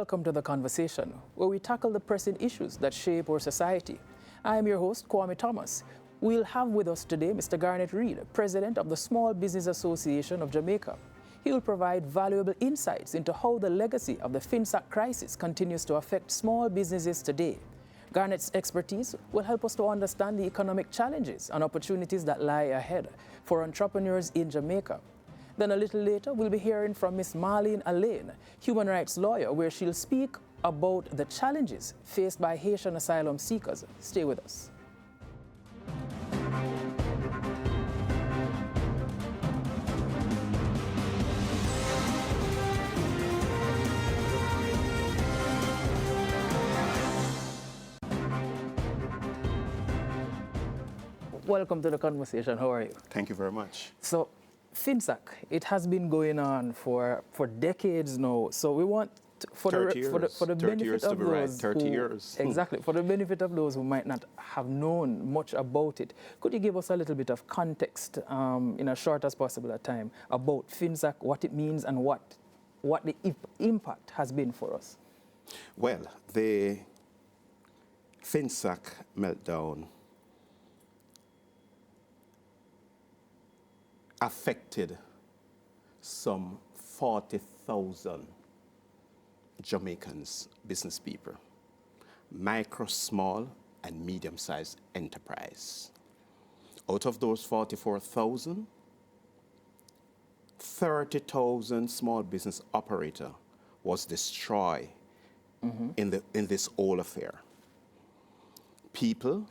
Welcome to The Conversation, where we tackle the pressing issues that shape our society. I am your host, Kwame Thomas. We'll have with us today Mr. Garnett Reid, President of the Small Business Association of Jamaica. He will provide valuable insights into how the legacy of the FINSAC crisis continues to affect small businesses today. Garnett's expertise will help us to understand the economic challenges and opportunities that lie ahead for entrepreneurs in Jamaica. Then a little later, we'll be hearing from Ms. Malene Alleyne, human rights lawyer, where she'll speak about the challenges faced by Haitian asylum seekers. Stay with us. Welcome to The Conversation. How are you? Thank you very much. So, FINSAC, it has been going on for decades now. So we want for the benefit of those 30 years. Exactly, for the benefit of those who might not have known much about it, could you give us a little bit of context in as short as possible at time about FINSAC, what it means and what the impact has been for us? Well, the FINSAC meltdown affected some 40,000 Jamaicans, business people, micro, small, and medium-sized enterprise. Out of those 44,000, 30,000 small business operator was destroyed in this whole affair. People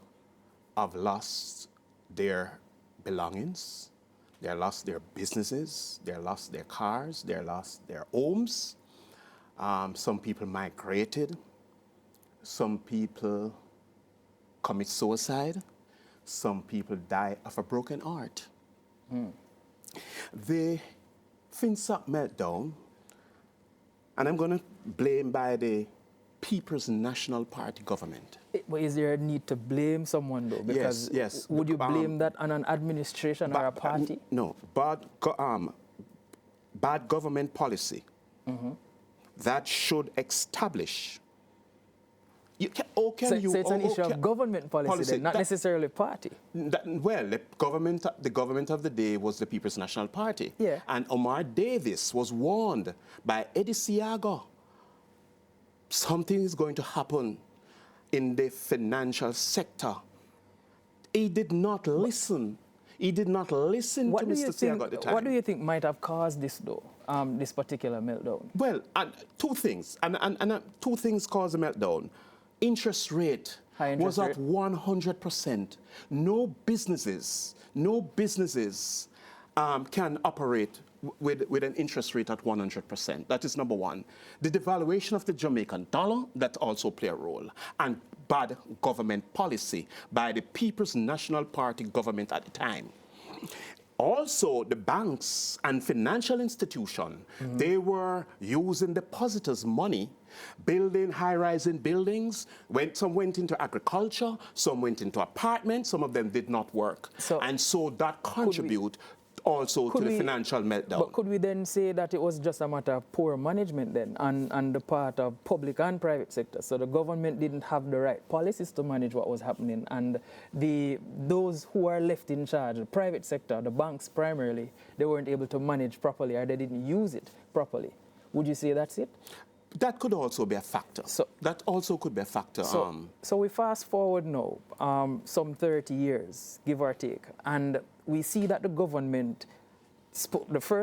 have lost their belongings. They lost their businesses, they lost their cars, they lost their homes. Some people migrated. Some people commit suicide. Some people die of a broken heart. The FINSAC meltdown, and I'm going to blame by the People's National Party government. But is there a need to blame someone though? Because yes. Would you blame that on an administration or a party? No, bad government policy that should establish. So it's an issue of government policy then, not necessarily party. The government of the day was the People's National Party. Yeah. And Omar Davis was warned by Eddie Siaga. Something is going to happen in the financial sector. He did not listen. He did not listen to Mr. Siaga at the time. What do you think might have caused this, though, this particular meltdown? Well, two things. And two things caused the meltdown. Interest rate was at 100%. No businesses can operate with an interest rate at 100%. That is number one. The devaluation of the Jamaican dollar, that also play a role. And bad government policy by the People's National Party government at the time. Also, the banks and financial institutions, they were using depositors' money, building high-rising buildings. Some went into agriculture, some went into apartments, some of them did not work. So that contribute also to the financial meltdown. But could we then say that it was just a matter of poor management then on the part of public and private sector? So the government didn't have the right policies to manage what was happening, and those who are left in charge, the private sector, the banks primarily, they weren't able to manage properly, or they didn't use it properly. Would you say that's it? That could also be a factor. That also could be a factor. So we fast forward now, some 30 years, give or take, and we see that the government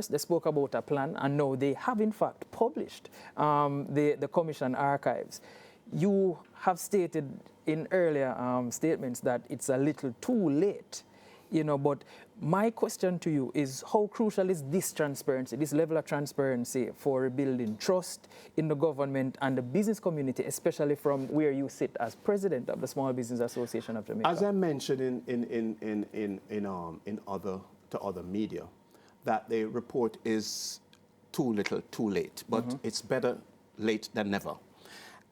they spoke about a plan, and now they have in fact published the commission archives. You have stated in earlier statements that it's a little too late, but my question to you is, how crucial is this transparency, this level of transparency for rebuilding trust in the government and the business community, especially from where you sit as president of the Small Business Association of Jamaica? As I mentioned in other media, that the report is too little, too late, but it's better late than never.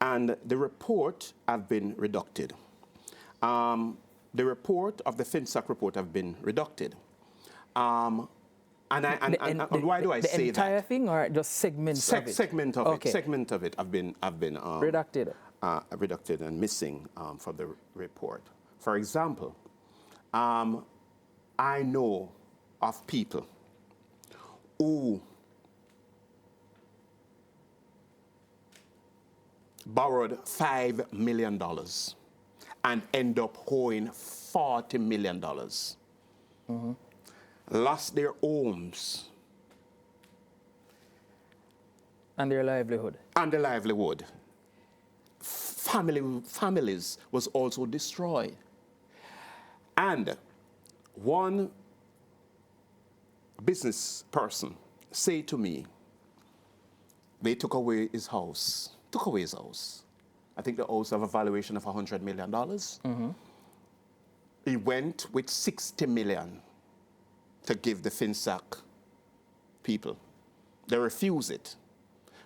And the report have been reducted. The report of the FINSAC report have been reducted. And why do I say that? The entire thing, or just segments of it? Segment of Okay. it. Segment of it have been Redacted. Redacted and missing from the report. For example, I know of people who borrowed $5 million and end up owing $40 million. Lost their homes. And their livelihood. And their livelihood. Families was also destroyed. And one business person said to me, they took away his house. I think the house have a valuation of $100 million. He went with $60 million to give the FINSAC people. They refused it.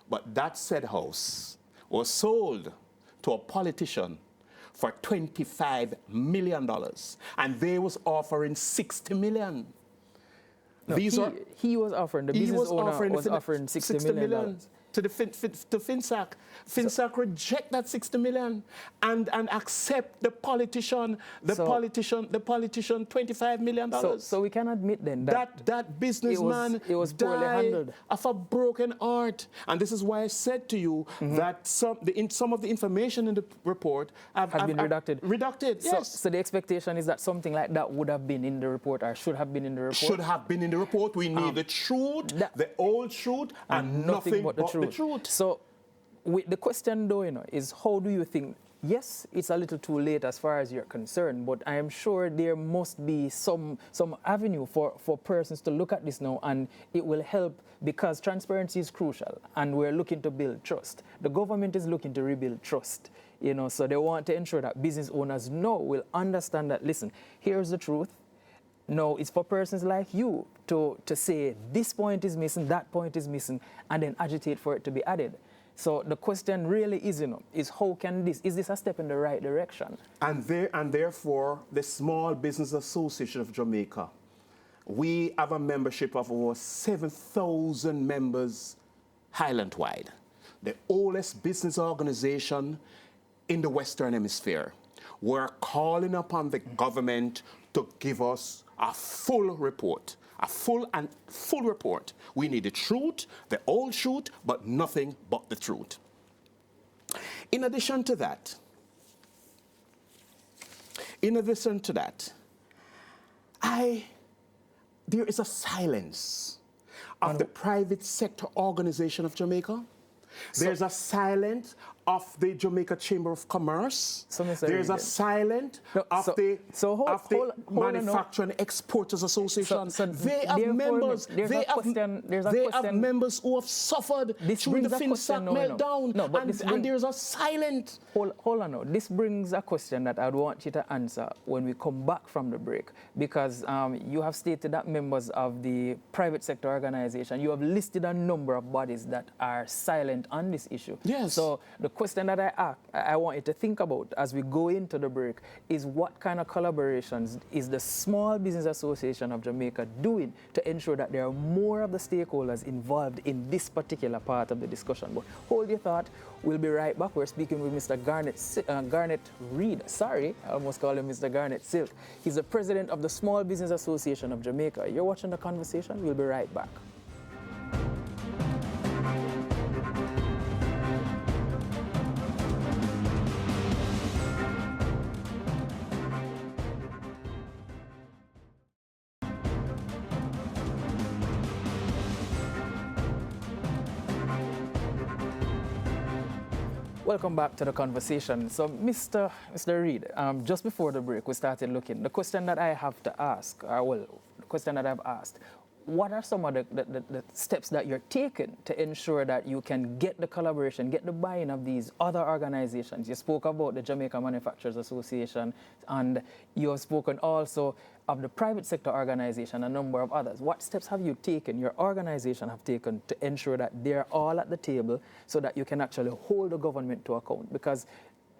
But that said house was sold to a politician for $25 million. And they was offering $60 million. No, he was offering, the business owner was offering $60 million. To FINSAC. FINSAC reject that $60 million and accept the politician $25 million. So we can admit then that businessman it was poorly handled. Of a broken heart. And this is why I said to you that some of the information in the report have been redacted. Redacted, yes. So the expectation is that something like that would have been in the report, or should have been in the report? Should have been in the report. We need the truth, the old truth, and nothing but the truth. So with the question though, is how do you think, yes, it's a little too late as far as you're concerned, but I am sure there must be some avenue for persons to look at this now, and it will help, because transparency is crucial and we're looking to build trust. The government is looking to rebuild trust, so they want to ensure that business owners will understand that, listen, here's the truth. No, it's for persons like you to say this point is missing, that point is missing, and then agitate for it to be added. So the question really is, is how can is this a step in the right direction? And therefore, the Small Business Association of Jamaica, we have a membership of over 7,000 members island-wide, the oldest business organization in the Western Hemisphere. We're calling upon the government to give us a full report, a full report. We need the truth, the old truth, but nothing but the truth. In addition to that, there is a silence of the private sector organization of Jamaica. There's a silence of the Jamaica Chamber of Commerce. There's a silence of the Manufacturing Exporters Association. They have members. They have members who have suffered through the FINSAC meltdown. And there's a silence. Hold on now. This brings a question that I'd want you to answer when we come back from the break, because you have stated that members of the private sector organization, you have listed a number of bodies that are silent on this issue. Yes. So the question that I want you to think about as we go into the break is, what kind of collaborations is the Small Business Association of Jamaica doing to ensure that there are more of the stakeholders involved in this particular part of the discussion? But hold your thought. We'll be right back. We're speaking with Mr. Garnett Reid. Sorry, I almost called him Mr. Garnett Silk. He's the president of the Small Business Association of Jamaica. You're watching The Conversation. We'll be right back. Welcome back to The Conversation. So, Mr. Reid, just before the break, we started looking. The question that I have to ask, the question that I've asked, what are some of the steps that you're taking to ensure that you can get the collaboration, get the buy-in of these other organizations? You spoke about the Jamaica Manufacturers Association, and you have spoken also of the private sector organization, a number of others. What steps have you taken, your organization have taken, to ensure that they're all at the table so that you can actually hold the government to account? Because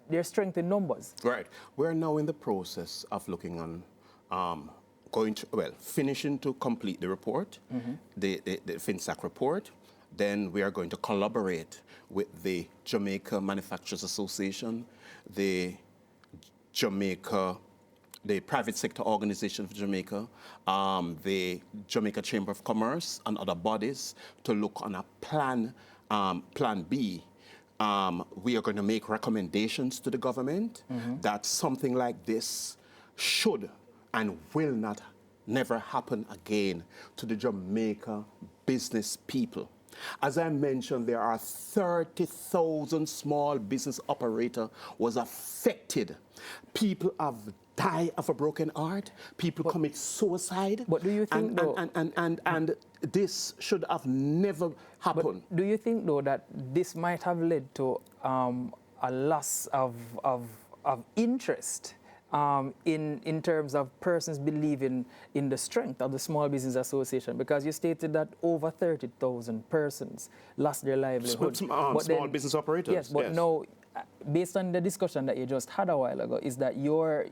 there's strength in numbers. Right. We're now in the process of looking on finishing to complete the report, the FINSAC report. Then we are going to collaborate with the Jamaica Manufacturers Association, the Private Sector Organization of Jamaica, the Jamaica Chamber of Commerce and other bodies to look on a plan B. We are going to make recommendations to the government that something like this should and will never happen again to the Jamaica business people. As I mentioned, there are 30,000 small business operators was affected. People have died of a broken heart. People commit suicide. But do you think, and this should have never happened. But do you think, though, that this might have led to a loss of interest in terms of persons believing in the strength of the Small Business Association? Because you stated that over 30,000 persons lost their livelihood. Small business operators. Yes, but now, based on the discussion that you just had a while ago, is that your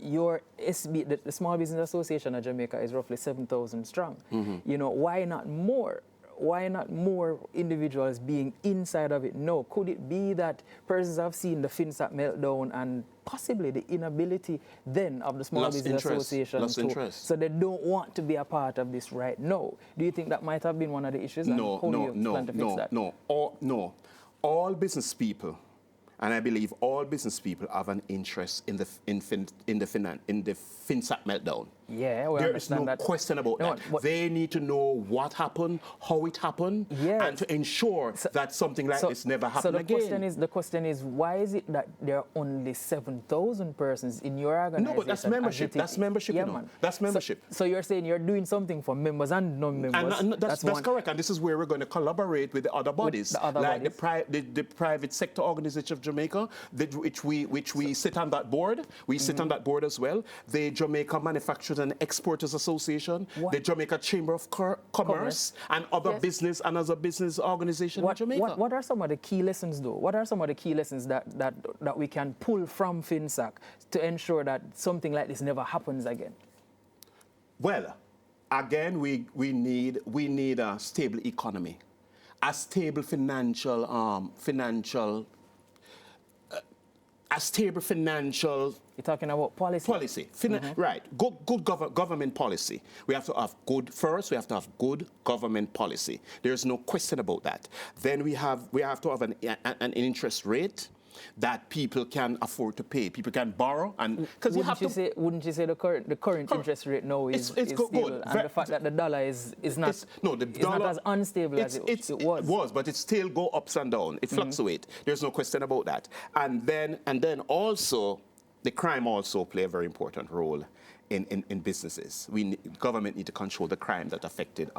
SB, the Small Business Association of Jamaica, is roughly 7,000 strong. You know, why not more? Why not more individuals being inside of it? No. Could it be that persons have seen the FINSAC meltdown and possibly the inability then of the Small Business Association so they don't want to be a part of this right now? Do you think that might have been one of the issues? No. All business people, and I believe all business people have an interest in the FINSAC meltdown. Yeah, we there is no that. question about that. They need to know what happened, how it happened, and to ensure that something like this never happens again. The question is, why is it that there are only 7,000 persons in your organization? No, but that's membership. That's membership, yeah, you know. Man. That's membership. So you're saying you're doing something for members and non-members? And that's correct. And this is where we're going to collaborate with the other bodies, the Private Sector Organization of Jamaica, which we sit on that board. We sit on that board as well. The Jamaica Manufacturers and Exporters Association, the Jamaica Chamber of Commerce, and other business and other business organizations in Jamaica. What are some of the key lessons, though? What are some of the key lessons that we can pull from FINSAC to ensure that something like this never happens again? Well, again, we need a stable economy, a stable financial You're talking about policy? Right. Good government policy. We have to have good government policy. There's no question about that. Then we have to have an interest rate that people can afford to pay. People can borrow, and because wouldn't you say the current interest rate now is stable, good. And the fact that the dollar is not not as unstable as it was. It was, but it still go ups and down. It fluctuates. There's no question about that. And then also the crime also play a very important role in businesses. Government need to control the crime that affected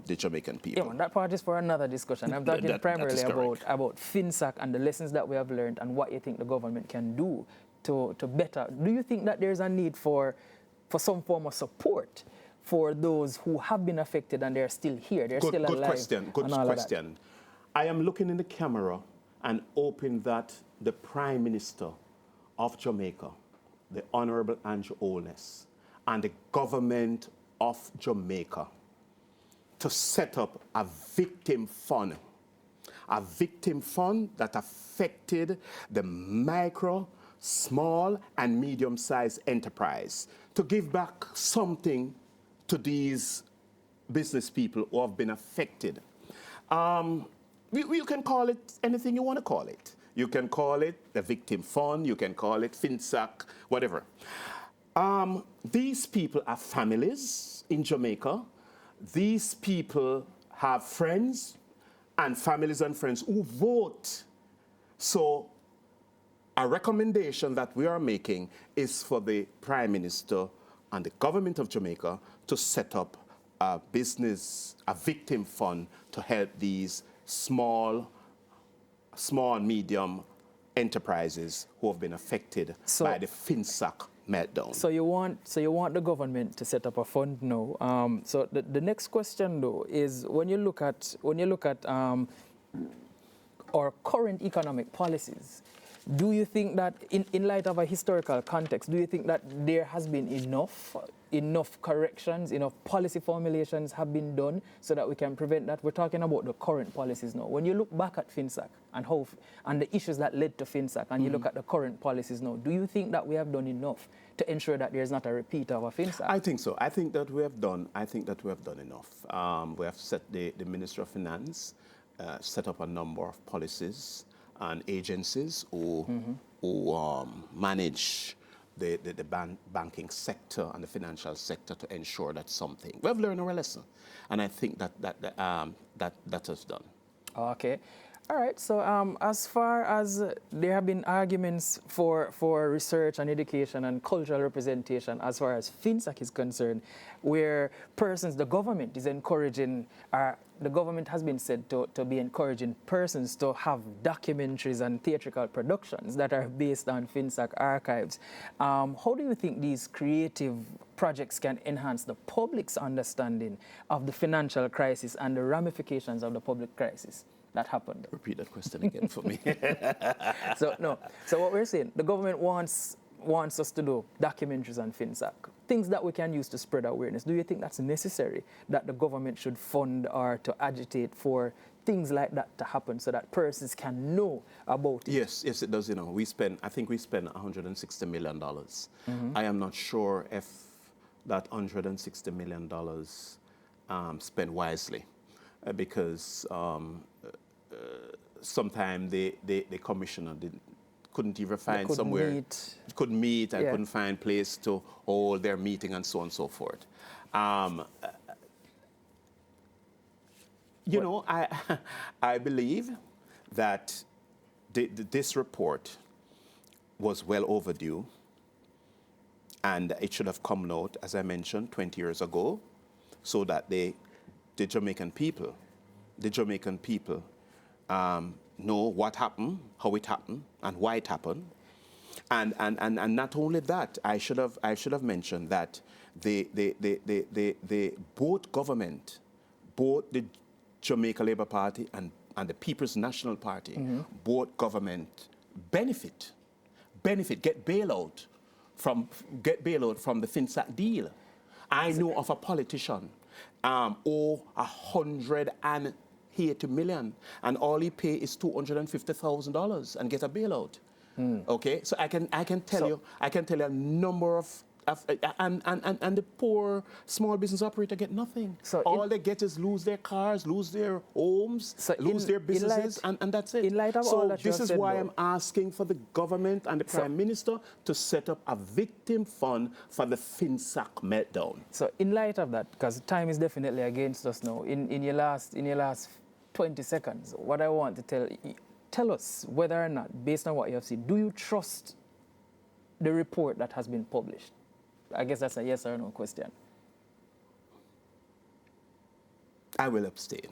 the Jamaican people. Yeah, man, that part is for another discussion. I'm talking primarily about FINSAC and the lessons that we have learned and what you think the government can do to better. Do you think that there's a need for some form of support for those who have been affected and they're still here? They're still alive. Good question. I am looking in the camera and hoping that the Prime Minister of Jamaica, the Honorable Andrew Holness, and the government of Jamaica to set up a victim fund that affected the micro, small, and medium-sized enterprise, to give back something to these business people who have been affected. You can call it anything you want to call it. You can call it the victim fund, you can call it FINSAC, whatever. These people have families in Jamaica. These people have friends and families and friends who vote. So a recommendation that we are making is for the Prime Minister and the government of Jamaica to set up a victim fund to help these small, medium enterprises who have been affected by the FINSAC meltdown. So you want the government to set up a fund now. So the next question, though, is when you look at our current economic policies, Do you think that, in light of a historical context, do you think that there has been enough corrections, enough policy formulations have been done so that we can prevent that? We're talking about the current policies now. When you look back at FINSAC and the issues that led to FINSAC, and you look at the current policies now, do you think that we have done enough to ensure that there's not a repeat of a FINSAC? I think so. I think that we have done enough. We have set the Minister of Finance set up a number of policies and agencies who manage the banking sector and the financial sector to ensure that something. We have learned our lesson, and I think that is done. Okay. All right, so as far as there have been arguments for research and education and cultural representation as far as FINSAC is concerned, where the government is encouraging, the government has been said to be encouraging persons to have documentaries and theatrical productions that are based on FINSAC archives. How do you think these creative projects can enhance the public's understanding of the financial crisis and the ramifications of the public crisis that happened? Repeat that question again for me. So what we're saying, the government wants us to do documentaries on FINSAC, things that we can use to spread awareness. Do you think that's necessary, that the government should fund or to agitate for things like that to happen so that persons can know about it? Yes, it does. I think we spend $160 million. I am not sure if that $160 million spent wisely, because sometimes the commissioner couldn't even find somewhere. Couldn't meet and couldn't find place to hold their meeting and so on and so forth. I believe that this report was well overdue, and it should have come out, as I mentioned, 20 years ago, so that the Jamaican people know what happened, how it happened, and why it happened. And not only that, I should have mentioned that both government, both the Jamaica Labour Party and the People's National Party, both government get bailout from the FINSAC deal. I know of a politician owe $180 million, and all he pay is $250,000 and get a bailout. Okay, so I can tell you a number of and the poor small business operator get nothing. So all they get is lose their cars, lose their homes, lose their businesses, and that's it. In light of all that this is why I'm asking for the government and the Prime Minister to set up a victim fund for the FINSAC meltdown. So in light of that, because time is definitely against us now, in your last 20 seconds, what I want to tell us whether or not, based on what you have seen, do you trust the report that has been published? I guess that's a yes or no question. I will abstain.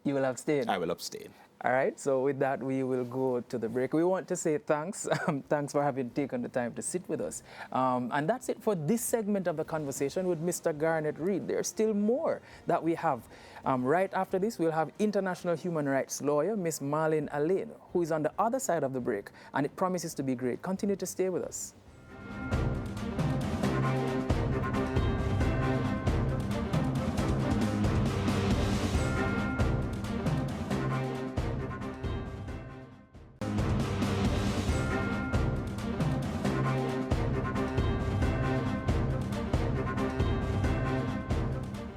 You will abstain? I will abstain. All right, so with that, we will go to the break. We want to say thanks. Thanks for having taken the time to sit with us. And that's it for this segment of the conversation with Mr. Garnett Reid. There's still more that we have. Right after this, we'll have international human rights lawyer, Ms. Malene Alleyne, who is on the other side of the break, and it promises to be great. Continue to stay with us.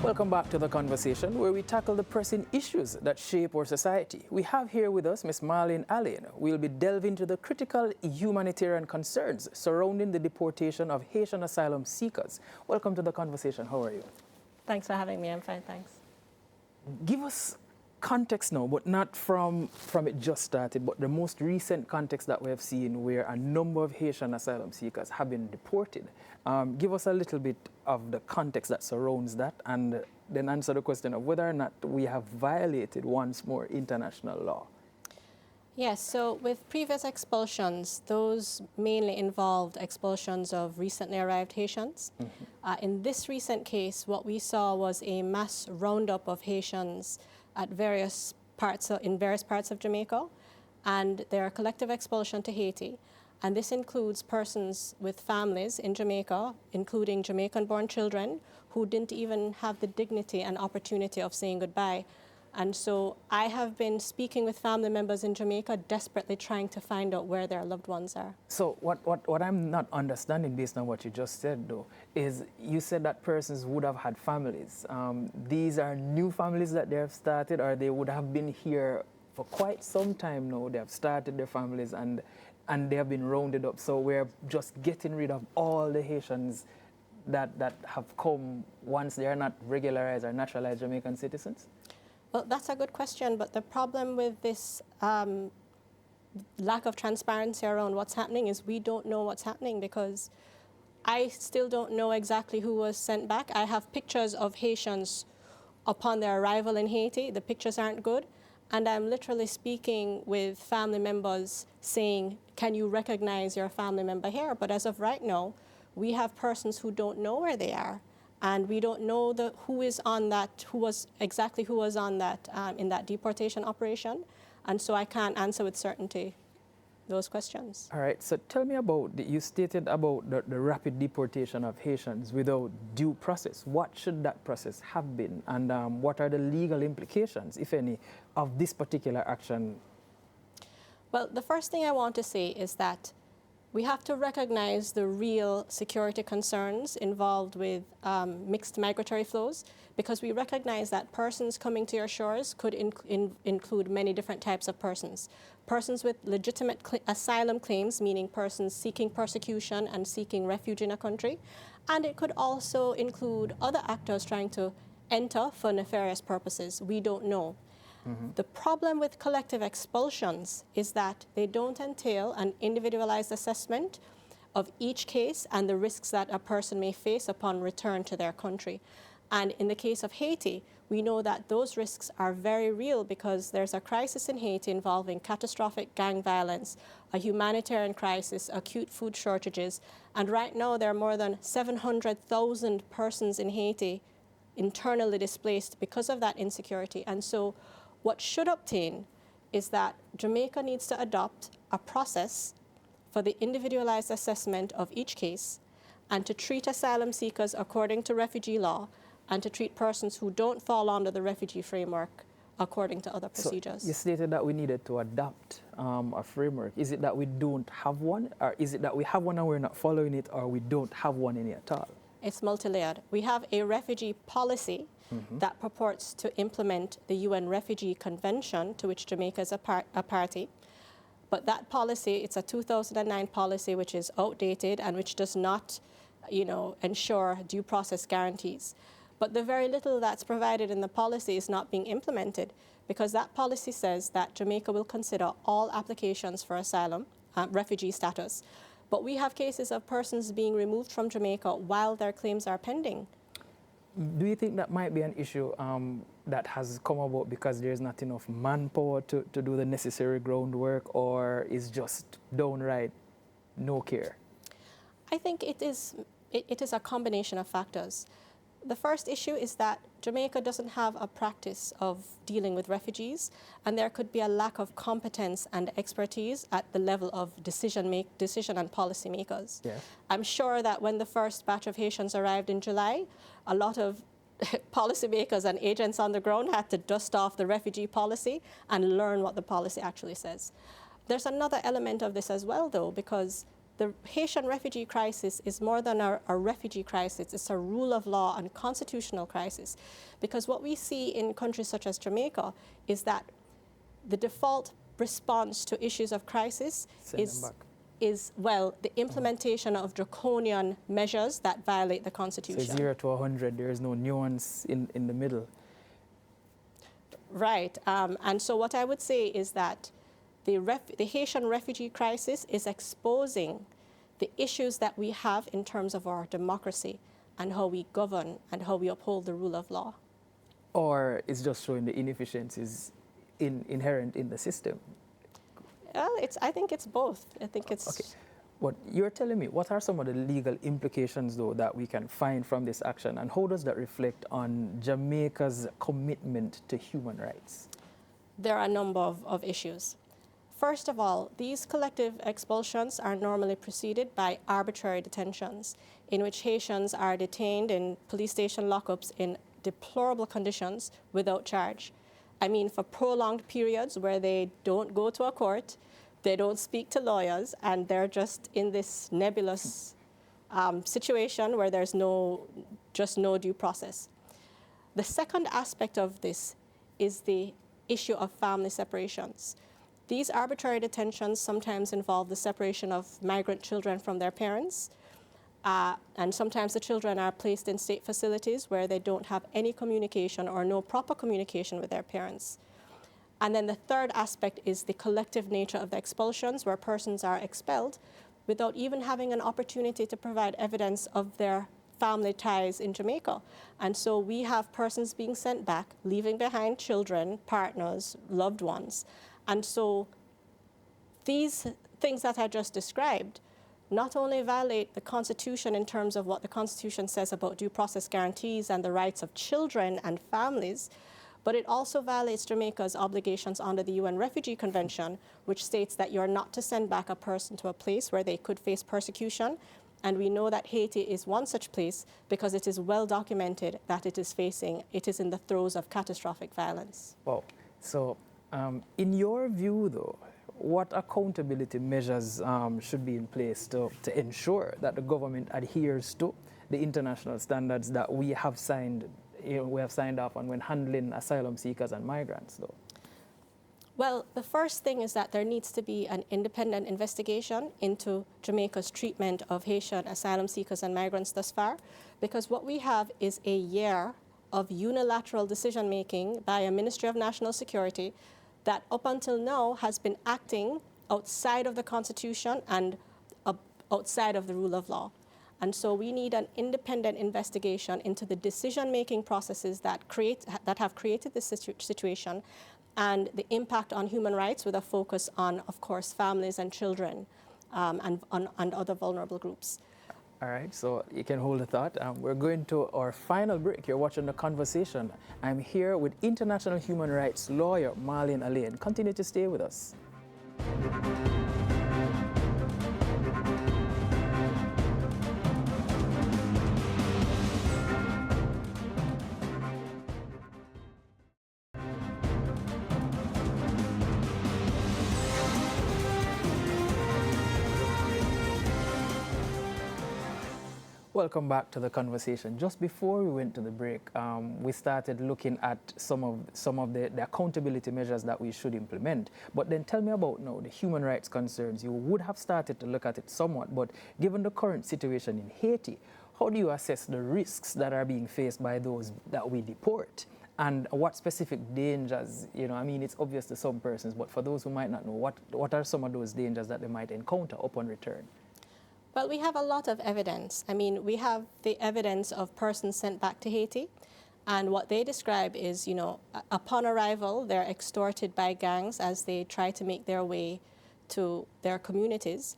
Welcome back to the conversation, where we tackle the pressing issues that shape our society. We have here with us Ms. Malene Alleyne. We'll be delving into the critical humanitarian concerns surrounding the deportation of Haitian asylum seekers. Welcome to the conversation. How are you? Thanks for having me. I'm fine, thanks. Give us context now, but not from it just started, but the most recent context that we have seen, where a number of Haitian asylum seekers have been deported. Give us a little bit of the context that surrounds that, and then answer the question of whether or not we have violated once more international law. Yes, so with previous expulsions, those mainly involved expulsions of recently arrived Haitians. In this recent case, what we saw was a mass roundup of Haitians at in various parts of Jamaica. and their collective expulsion to Haiti. And this includes persons with families in Jamaica, including Jamaican-born children who didn't even have the dignity and opportunity of saying goodbye. And so I have been speaking with family members in Jamaica, desperately trying to find out where their loved ones are. So what I'm not understanding based on what you just said, though, is you said that persons would have had families. These are new families that they have started, or they would have been here for quite some time now. They have started their families and they have been rounded up. So we're just getting rid of all the Haitians that have come once they are not regularized or naturalized Jamaican citizens? Well, that's a good question, but the problem with this lack of transparency around what's happening is we don't know what's happening, because I still don't know exactly who was sent back. I have pictures of Haitians upon their arrival in Haiti. The pictures aren't good. And I'm literally speaking with family members saying, can you recognize your family member here? But as of right now, we have persons who don't know where they are. And we don't know who was on that in that deportation operation. And so I can't answer with certainty those questions. All right, so tell me about, you stated about the rapid deportation of Haitians without due process. What should that process have been? And what are the legal implications, if any, of this particular action? Well, the first thing I want to say is that we have to recognize the real security concerns involved with mixed migratory flows, because we recognize that persons coming to your shores could include many different types of persons. Persons with legitimate asylum claims, meaning persons seeking persecution and seeking refuge in a country. And it could also include other actors trying to enter for nefarious purposes. We don't know. The problem with collective expulsions is that they don't entail an individualized assessment of each case and the risks that a person may face upon return to their country. And in the case of Haiti, we know that those risks are very real, because there's a crisis in Haiti involving catastrophic gang violence, a humanitarian crisis, acute food shortages, and right now there are more than 700,000 persons in Haiti internally displaced because of that insecurity. And so what should obtain is that Jamaica needs to adopt a process for the individualized assessment of each case, and to treat asylum seekers according to refugee law, and to treat persons who don't fall under the refugee framework according to other procedures. So you stated that we needed to adopt a framework. Is it that we don't have one, or is it that we have one and we're not following it, or we don't have one in it at all? It's multi-layered. We have a refugee policy that purports to implement the UN Refugee Convention, to which Jamaica is a party. But that policy, it's a 2009 policy which is outdated and which does not, ensure due process guarantees. But the very little that's provided in the policy is not being implemented, because that policy says that Jamaica will consider all applications for asylum, refugee status. But we have cases of persons being removed from Jamaica while their claims are pending. Do you think that might be an issue that has come about because there's not enough manpower to do the necessary groundwork, or is just downright no care? I think it is a combination of factors. The first issue is that Jamaica doesn't have a practice of dealing with refugees, and there could be a lack of competence and expertise at the level of decision and policy makers. Yes. I'm sure that when the first batch of Haitians arrived in July, a lot of policymakers and agents on the ground had to dust off the refugee policy and learn what the policy actually says. There's another element of this as well, though, because the Haitian refugee crisis is more than a refugee crisis. It's a rule of law and constitutional crisis. Because what we see in countries such as Jamaica is that the default response to issues of crisis is the implementation of draconian measures that violate the Constitution. So 0 to 100, there is no nuance in the middle. Right. And so what I would say is that the Haitian refugee crisis is exposing the issues that we have in terms of our democracy and how we govern and how we uphold the rule of law. Or it's just showing the inefficiencies inherent in the system? Well, I think it's both. I think it's... Okay. But you're telling me, what are some of the legal implications, though, that we can find from this action, and how does that reflect on Jamaica's commitment to human rights? There are a number of issues. First of all, these collective expulsions are normally preceded by arbitrary detentions, in which Haitians are detained in police station lockups in deplorable conditions without charge. I mean, for prolonged periods where they don't go to a court, they don't speak to lawyers, and they're just in this nebulous situation where there's just no due process. The second aspect of this is the issue of family separations. These arbitrary detentions sometimes involve the separation of migrant children from their parents, and sometimes the children are placed in state facilities where they don't have any communication or no proper communication with their parents. And then the third aspect is the collective nature of the expulsions, where persons are expelled without even having an opportunity to provide evidence of their family ties in Jamaica. And so we have persons being sent back, leaving behind children, partners, loved ones. And so these things that I just described not only violate the Constitution in terms of what the Constitution says about due process guarantees and the rights of children and families, but it also violates Jamaica's obligations under the UN Refugee Convention, which states that you're not to send back a person to a place where they could face persecution. And we know that Haiti is one such place because it is well documented that it is in the throes of catastrophic violence. Wow. So, in your view, though, what accountability measures should be in place to ensure that the government adheres to the international standards that we have signed off on when handling asylum seekers and migrants, though? Well, the first thing is that there needs to be an independent investigation into Jamaica's treatment of Haitian asylum seekers and migrants thus far, because what we have is a year of unilateral decision-making by a Ministry of National Security that up until now has been acting outside of the Constitution and outside of the rule of law. And so we need an independent investigation into the decision-making processes that have created this situation and the impact on human rights, with a focus on, of course, families and children and other vulnerable groups. All right, so you can hold the thought. We're going to our final break. You're watching The Conversation. I'm here with international human rights lawyer Malene Alleyne. Continue to stay with us. Welcome back to The Conversation. Just before we went to the break, we started looking at some of the accountability measures that we should implement. But then tell me about now the human rights concerns. You would have started to look at it somewhat, but given the current situation in Haiti, how do you assess the risks that are being faced by those that we deport? And what specific dangers, I mean, it's obvious to some persons, but for those who might not know, what are some of those dangers that they might encounter upon return? Well, we have a lot of evidence. I mean, we have the evidence of persons sent back to Haiti, and what they describe is, upon arrival, they're extorted by gangs as they try to make their way to their communities.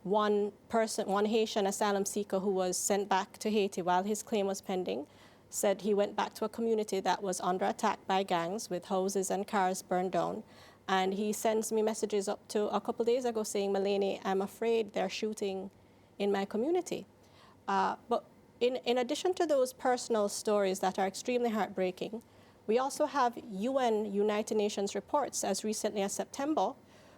One Haitian asylum seeker who was sent back to Haiti while his claim was pending said he went back to a community that was under attack by gangs with houses and cars burned down. And he sends me messages up to a couple days ago saying, Malene, I'm afraid they're shooting in my community. But in addition to those personal stories that are extremely heartbreaking, we also have United Nations reports as recently as September,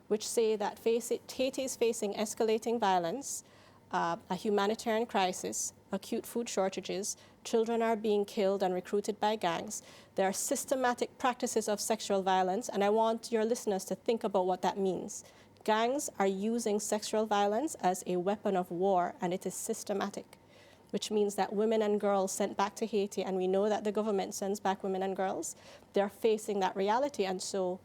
which say that Haiti is facing escalating violence, a humanitarian crisis, acute food shortages, children are being killed and recruited by gangs. There are systematic practices of sexual violence, and I want your listeners to think about what that means. Gangs are using sexual violence as a weapon of war, and it is systematic, which means that women and girls sent back to Haiti, and we know that the government sends back women and girls, they're facing that reality. And so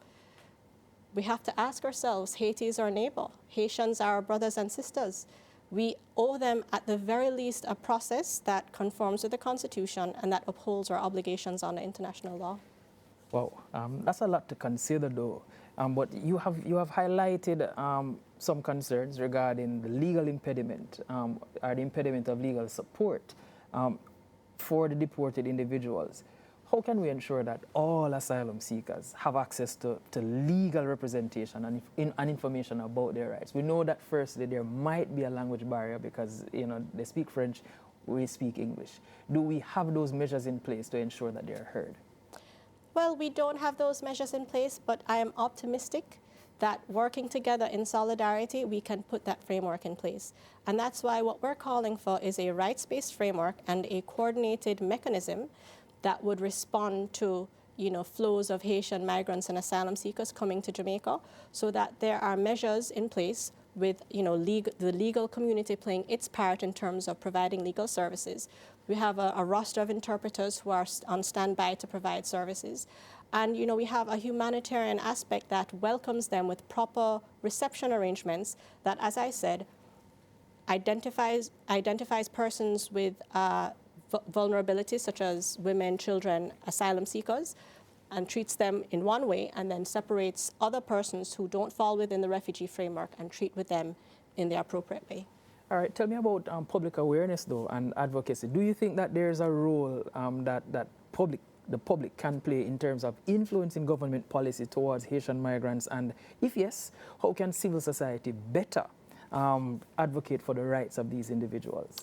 we have to ask ourselves, Haiti is our neighbor. Haitians are our brothers and sisters. We owe them, at the very least, a process that conforms with the Constitution and that upholds our obligations under international law. Wow, that's a lot to consider, though. But you have highlighted some concerns regarding the legal impediment or the impediment of legal support for the deported individuals. how can we ensure that all asylum seekers have access to legal representation and information about their rights? We know that firstly there might be a language barrier because they speak French, we speak English. Do we have those measures in place to ensure that they're heard? Well, we don't have those measures in place, but I am optimistic that working together in solidarity, we can put that framework in place. And that's why what we're calling for is a rights-based framework and a coordinated mechanism that would respond to flows of Haitian migrants and asylum seekers coming to Jamaica, so that there are measures in place with the legal community playing its part in terms of providing legal services. We have a roster of interpreters who are on standby to provide services. And we have a humanitarian aspect that welcomes them with proper reception arrangements that, as I said, identifies persons with vulnerabilities such as women, children, asylum seekers, and treats them in one way, and then separates other persons who don't fall within the refugee framework and treat with them in the appropriate way. All right, tell me about public awareness though and advocacy. Do you think that there's a role that the public can play in terms of influencing government policy towards Haitian migrants? And if yes, how can civil society better advocate for the rights of these individuals?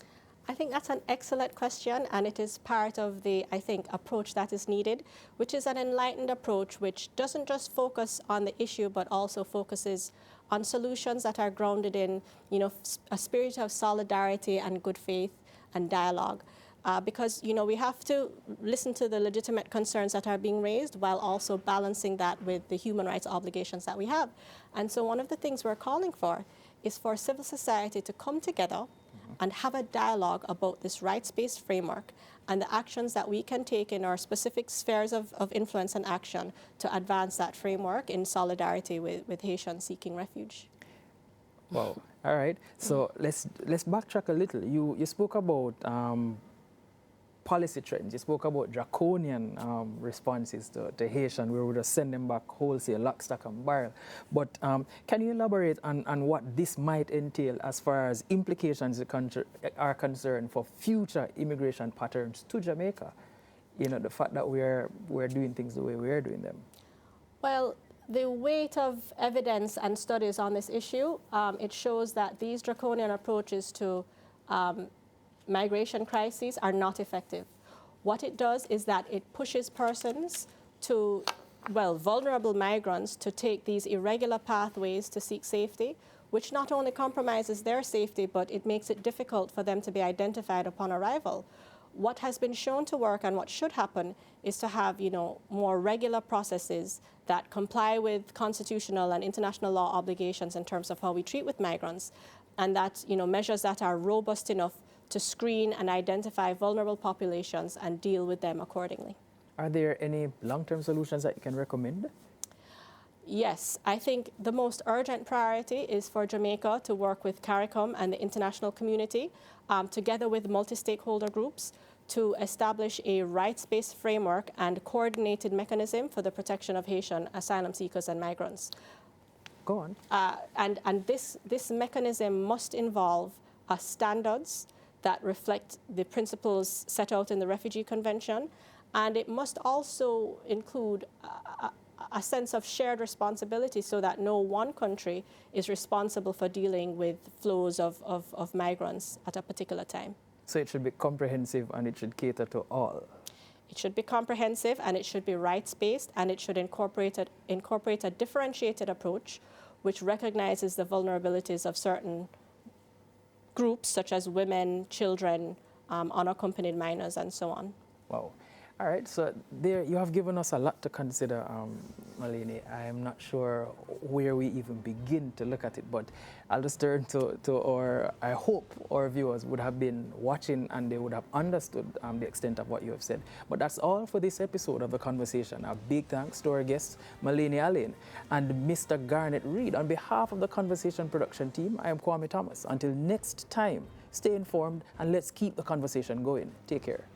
I think that's an excellent question, and it is part of the, approach that is needed, which is an enlightened approach which doesn't just focus on the issue, but also focuses on solutions that are grounded in, a spirit of solidarity and good faith and dialogue. Because, we have to listen to the legitimate concerns that are being raised while also balancing that with the human rights obligations that we have. And so one of the things we're calling for is for civil society to come together and have a dialogue about this rights-based framework and the actions that we can take in our specific spheres of influence and action to advance that framework in solidarity with Haitians seeking refuge. Wow. All right. So let's backtrack a little. You spoke about policy trends. You spoke about draconian responses to Haitian, where we would just send them back wholesale, lock, stock, and barrel. But can you elaborate on what this might entail as far as implications are concerned for future immigration patterns to Jamaica? The fact that we're doing things the way we're doing them. Well, the weight of evidence and studies on this issue, it shows that these draconian approaches to migration crises are not effective. What it does is that it pushes persons to, vulnerable migrants to take these irregular pathways to seek safety, which not only compromises their safety, but it makes it difficult for them to be identified upon arrival. What has been shown to work and what should happen is to have, more regular processes that comply with constitutional and international law obligations in terms of how we treat with migrants, and that, measures that are robust enough to screen and identify vulnerable populations and deal with them accordingly. Are there any long-term solutions that you can recommend? Yes, I think the most urgent priority is for Jamaica to work with CARICOM and the international community, together with multi-stakeholder groups, to establish a rights-based framework and coordinated mechanism for the protection of Haitian asylum seekers and migrants. Go on. And this mechanism must involve standards that reflect the principles set out in the Refugee Convention, and it must also include a sense of shared responsibility so that no one country is responsible for dealing with flows of migrants at a particular time. So it should be comprehensive and it should cater to all. It should be comprehensive and it should be rights-based, and it should incorporate a differentiated approach which recognizes the vulnerabilities of certain groups such as women, children, unaccompanied minors, and so on. Wow. All right, so there you have given us a lot to consider, Malene. I am not sure where we even begin to look at it, but I'll just turn to I hope our viewers would have been watching and they would have understood the extent of what you have said. But that's all for this episode of The Conversation. A big thanks to our guests, Malene Alleyne and Mr. Garnett Reid. On behalf of the Conversation production team, I am Kwame Thomas. Until next time, stay informed and let's keep the conversation going. Take care.